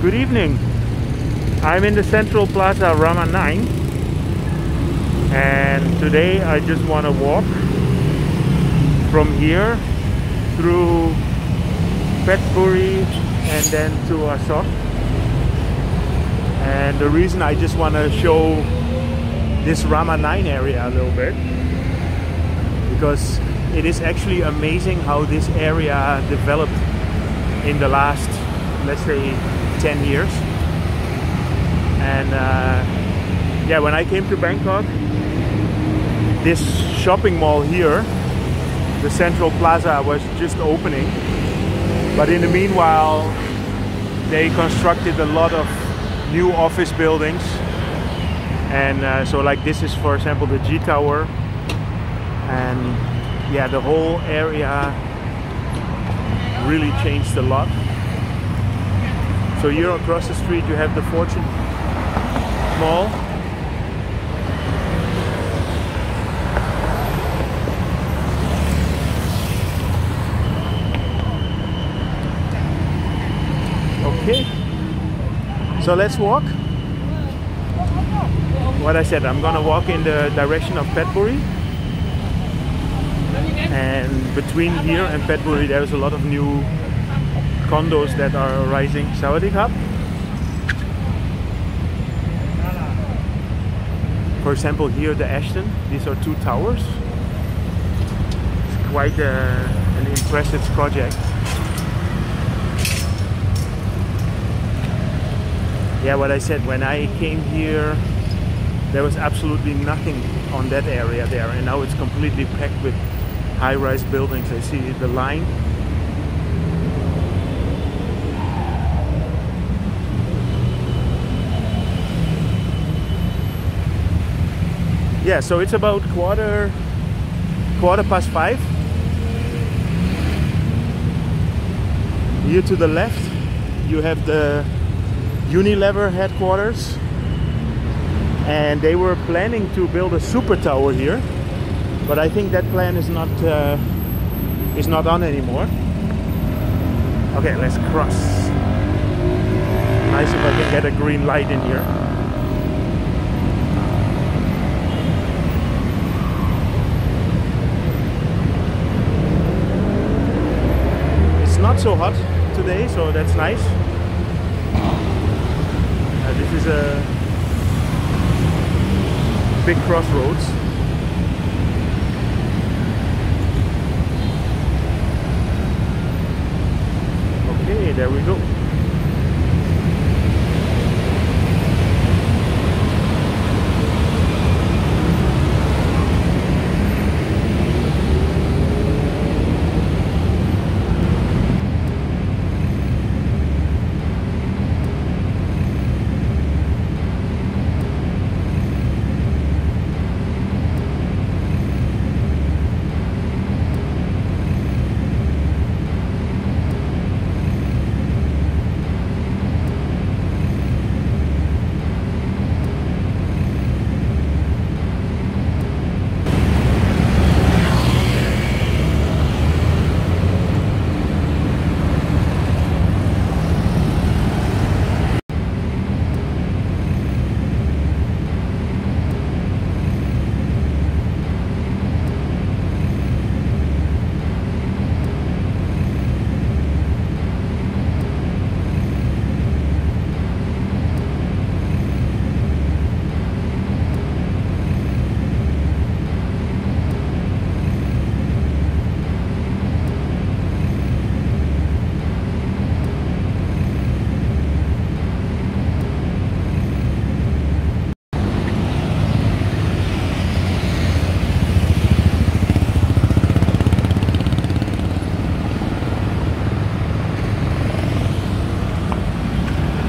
Good evening. I'm in the Central Plaza Rama 9, and today I just want to walk from here through Petchaburi and then to Asoke. And the reason I just want to show this Rama 9 area a little bit, because it is actually amazing how this area developed in the last, let's say, 10 years. And yeah, when I came to Bangkok, this shopping mall here, the Central Plaza, was just opening. But in the meanwhile, they constructed a lot of new office buildings. And so like this is, for example, the G Tower. And yeah, the whole area really changed a lot. So here across the street you have the Fortune Mall. Okay, so let's walk. What I said, I'm gonna walk in the direction of Petchaburi. And between here and Petchaburi there's a lot of new condos that are rising. Sawadee Krap. For example, here the Ashton. These are two towers. It's quite an impressive project. Yeah, what I said, when I came here there was absolutely nothing on that area there, and now it's completely packed with high-rise buildings. I see the line. Yeah, so it's about quarter past 5. Here to the left you have the Unilever Headquarters, and they were planning to build a super tower here, but I think that plan is not on anymore. Okay, let's cross. Nice if I can get a green light in here. Not so hot today, so that's nice. This is a big crossroads. Okay, there we go.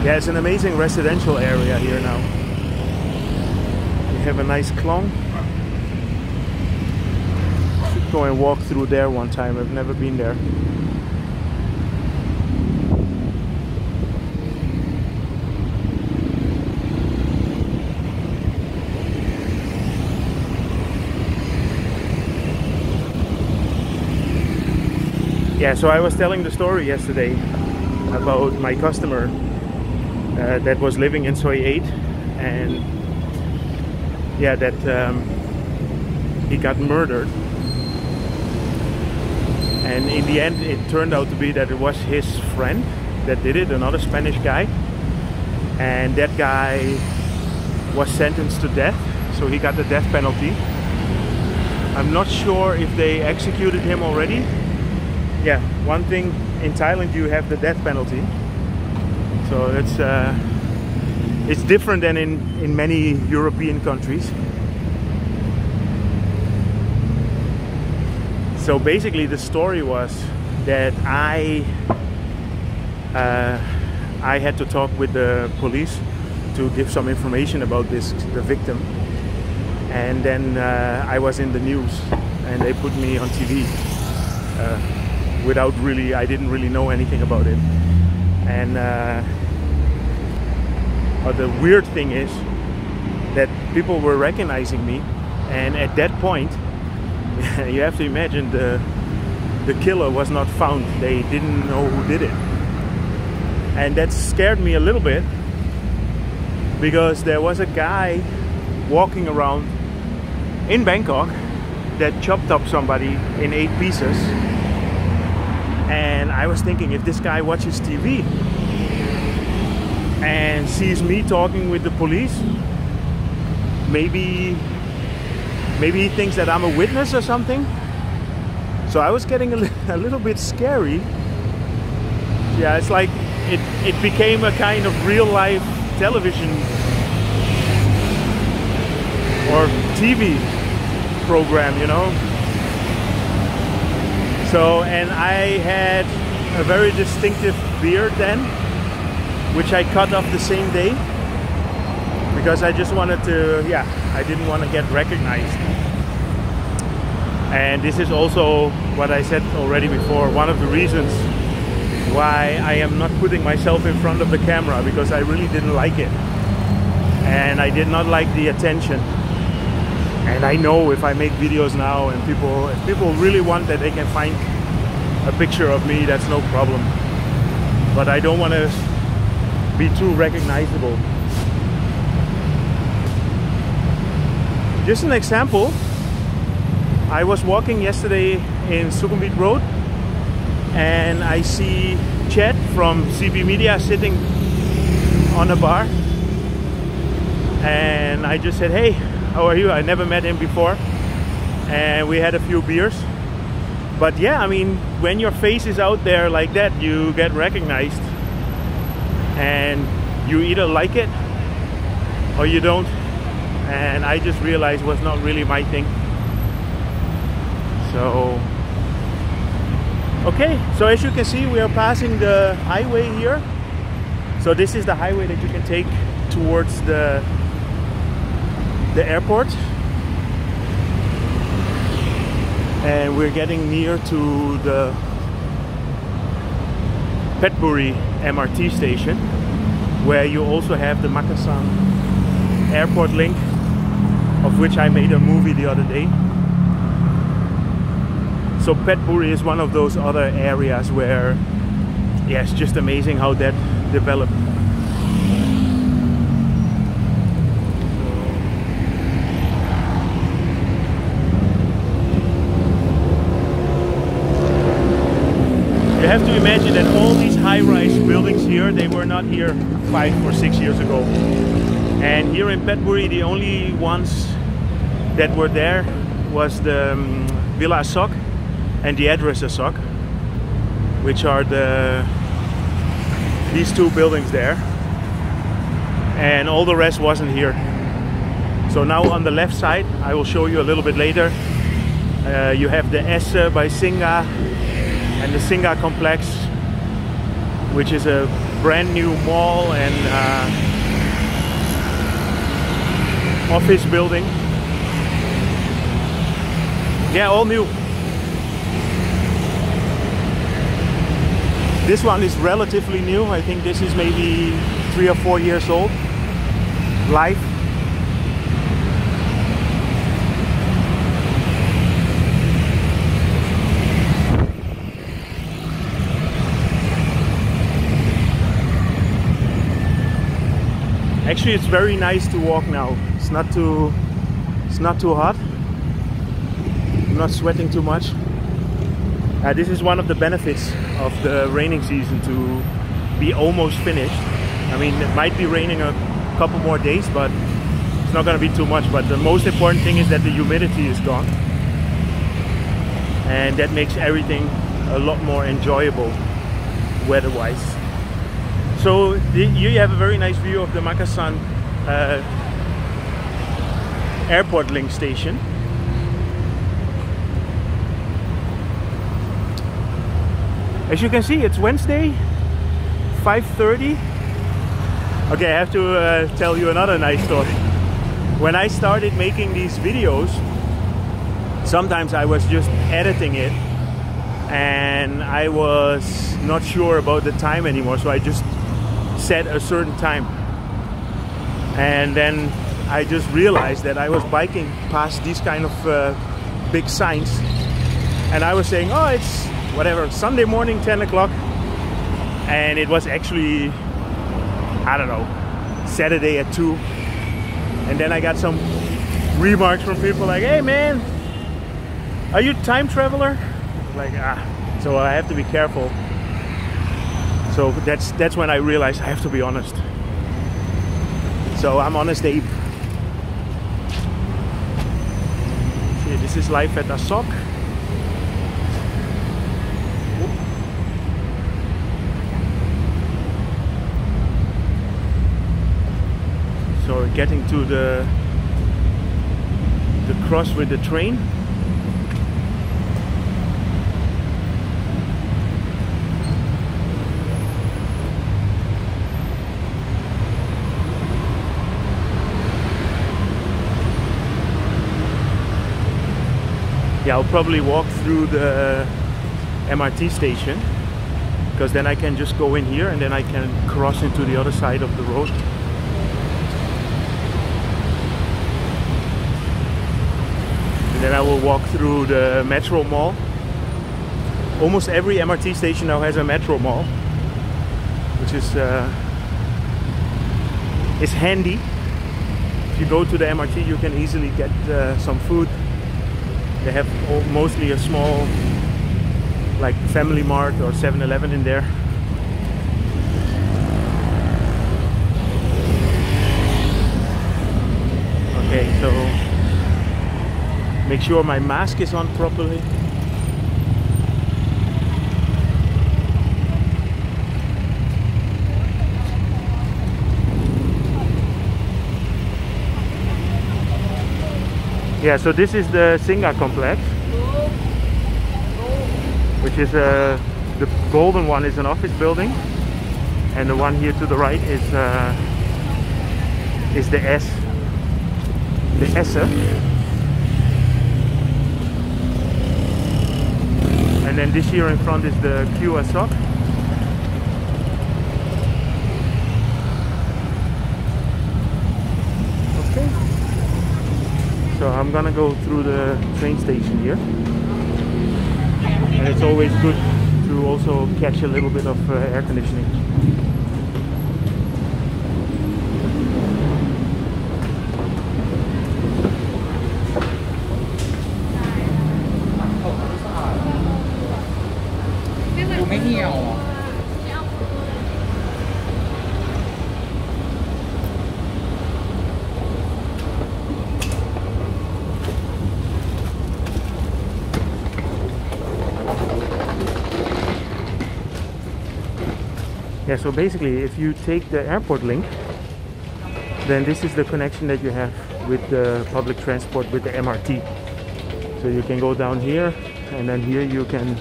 Yeah, it's an amazing residential area here now. We have a nice Khlong. Should go and walk through there one time. I've never been there. Yeah, so I was telling the story yesterday about my customer that was living in Soy 8, and yeah, that he got murdered. And in the end, it turned out to be that it was his friend that did it, another Spanish guy, and that guy was sentenced to death, so he got the death penalty. I'm not sure if they executed him already. Yeah, one thing, in Thailand you have the death penalty, so it's different than in many European countries. So basically the story was that I had to talk with the police to give some information about the victim, and then I was in the news and they put me on TV without really, I didn't really know anything about it. And the weird thing is that people were recognizing me, and at that point you have to imagine the killer was not found. They didn't know who did it, and that scared me a little bit, because there was a guy walking around in Bangkok that chopped up somebody in 8 pieces, and I was thinking, if this guy watches TV and sees me talking with the police, maybe he thinks that I'm a witness or something. So I was getting a little bit scary. Yeah, it's like it became a kind of real life television or TV program, you know. So, and I had a very distinctive beard then, which I cut off the same day, because I just wanted to, yeah, I didn't want to get recognized. And this is also what I said already before, one of the reasons why I am not putting myself in front of the camera, because I really didn't like it. And I did not like the attention. And I know if I make videos now and if people really want that, they can find a picture of me, that's no problem. But I don't want to be too recognizable. Just an example, I was walking yesterday in Sukhumvit Road and I see Chad from CB Media sitting on a bar, and I just said, hey, how are you? I never met him before, and we had a few beers. But yeah, I mean, when your face is out there like that, you get recognized, and you either like it or you don't. And I just realized it was not really my thing. So okay, so as you can see, we are passing the highway here. So this is the highway that you can take towards the airport, and we're getting near to the Petchaburi MRT station, where you also have the Makassar airport link, of which I made a movie the other day. So Petchaburi is one of those other areas where, yeah, it's just amazing how that developed. You have to imagine that all these high-rise buildings here, they were not here 5 or 6 years ago. And here in Petchaburi, the only ones that were there was the Villa Asoke and the address Asoke, which are these 2 buildings there. And all the rest wasn't here. So now on the left side, I will show you a little bit later, you have the Esse by Singa and the Singa Complex, which is a brand new mall and office building. Yeah, all new. This one is relatively new. I think this is maybe 3 or 4 years old. Live. Actually, it's very nice to walk now. It's not too hot. I'm not sweating too much. This is one of the benefits of the raining season, to be almost finished. I mean, it might be raining a couple more days, but it's not going to be too much. But the most important thing is that the humidity is gone, and that makes everything a lot more enjoyable weather-wise. So you have a very nice view of the Makassar airport link station. As you can see, it's Wednesday, 5:30. Okay, I have to tell you another nice story. When I started making these videos, sometimes I was just editing it and I was not sure about the time anymore, so I just set a certain time. And then I just realized that I was biking past these kind of big signs, and I was saying, oh, it's whatever, Sunday morning, 10 o'clock, and it was actually, I don't know, Saturday at 2. And then I got some remarks from people like, hey man, are you a time traveler? Like, so I have to be careful. So that's when I realized I have to be honest. So I'm honest Abe. See, this is life at Asoke. So we're getting to the cross with the train. Yeah, I'll probably walk through the MRT station, because then I can just go in here and then I can cross into the other side of the road. And then I will walk through the metro mall. Almost every MRT station now has a metro mall, which is handy. If you go to the MRT, you can easily get some food. They have mostly a small, like, Family Mart or 7-Eleven in there. Okay, so make sure my mask is on properly. Yeah, so this is the Singa Complex, which is the golden one is an office building, and the one here to the right is the Esse. And then this here in front is the Q Asoke. Okay. So I'm gonna go through the train station here. And it's always good to also catch a little bit of air conditioning. Yeah, so basically if you take the airport link, then this is the connection that you have with the public transport, with the MRT. So you can go down here, and then here you can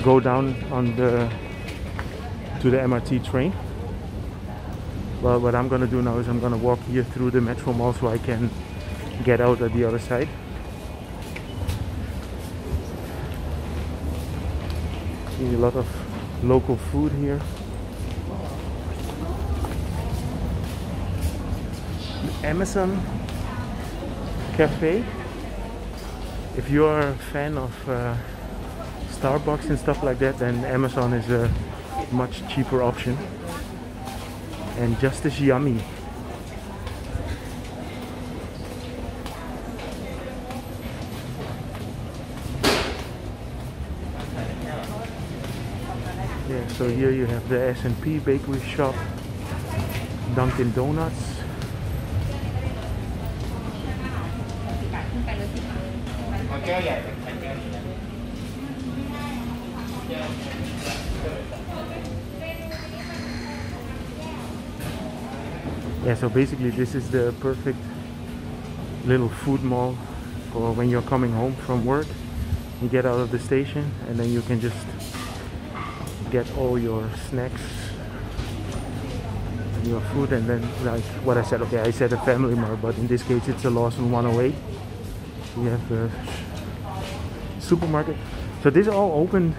go down on to the MRT train. Well, what I'm gonna do now is I'm gonna walk here through the metro mall so I can get out at the other side. See a lot of local food here. Amazon Cafe. If you are a fan of Starbucks and stuff like that, then Amazon is a much cheaper option and just as yummy. So here you have the S&P bakery shop, Dunkin' Donuts. Yeah, so basically this is the perfect little food mall for when you're coming home from work. You get out of the station and then you can just get all your snacks and your food, and then like what I said, okay, I said a Family Mart, but in this case it's a Lawson 108. We have the supermarket. So this all opened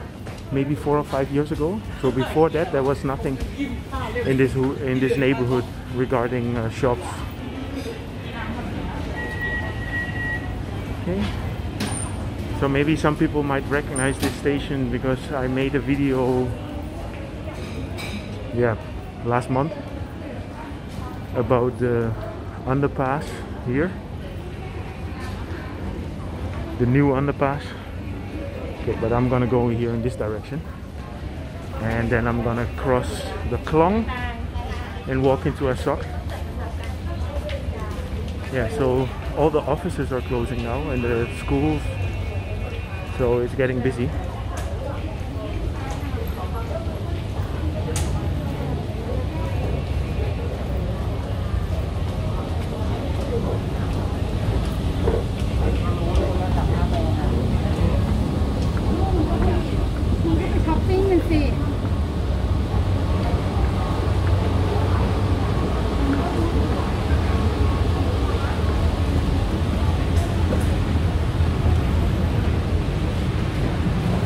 maybe 4 or 5 years ago. So before that there was nothing in this neighborhood regarding shops. Okay. So maybe some people might recognize this station because I made a video, yeah, last month about the underpass here, the new underpass. Okay, but I'm gonna go here in this direction, and then I'm gonna cross the Khlong and walk into Asoke. Yeah, so all the offices are closing now and the schools, so it's getting busy.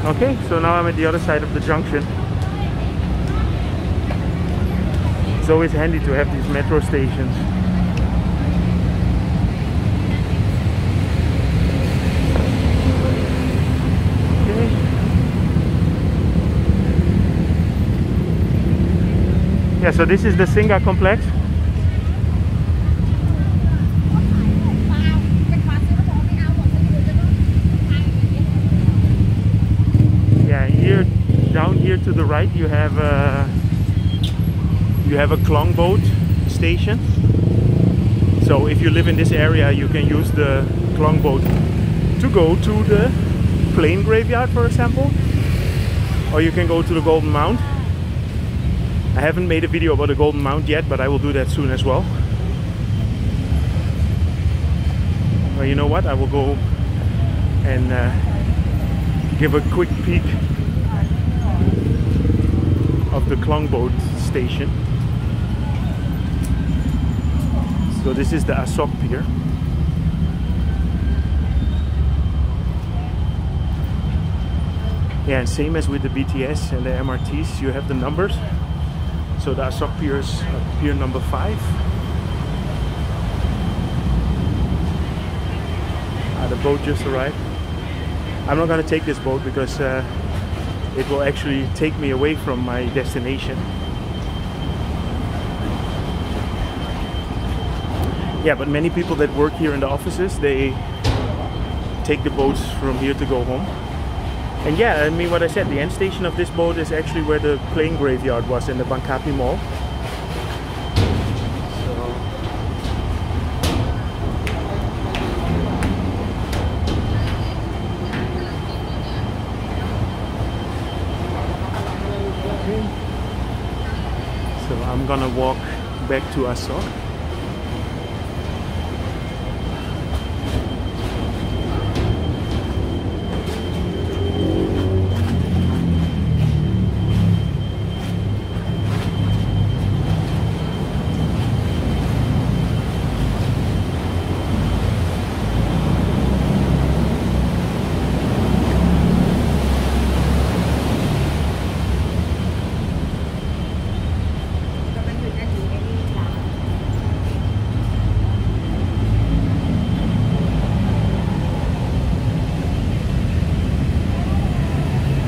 Okay, so now I'm at the other side of the junction. It's always handy to have these metro stations. Okay. Yeah, so this is the Singa Complex. Down here to the right you have a Khlong Boat station. So if you live in this area you can use the Khlong Boat to go to the plane graveyard, for example, or you can go to the Golden Mount. I haven't made a video about the Golden Mount yet, but I will do that soon as well. Well, you know what, I will go and give a quick peek of the Khlong Boat station. So this is the Asoke Pier. Yeah, and same as with the BTS and the MRTs, you have the numbers. So the Asoke Pier is pier number 5. The boat just arrived. I'm not going to take this boat because it will actually take me away from my destination. Yeah, but many people that work here in the offices, they take the boats from here to go home. And yeah, I mean what I said, the end station of this boat is actually where the plane graveyard was in the Bangkok Mall. So I'm gonna walk back to Asoke.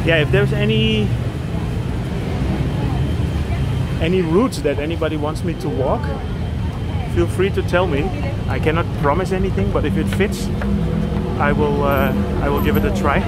Yeah, if there's any routes that anybody wants me to walk, feel free to tell me. I cannot promise anything, but if it fits, I will give it a try.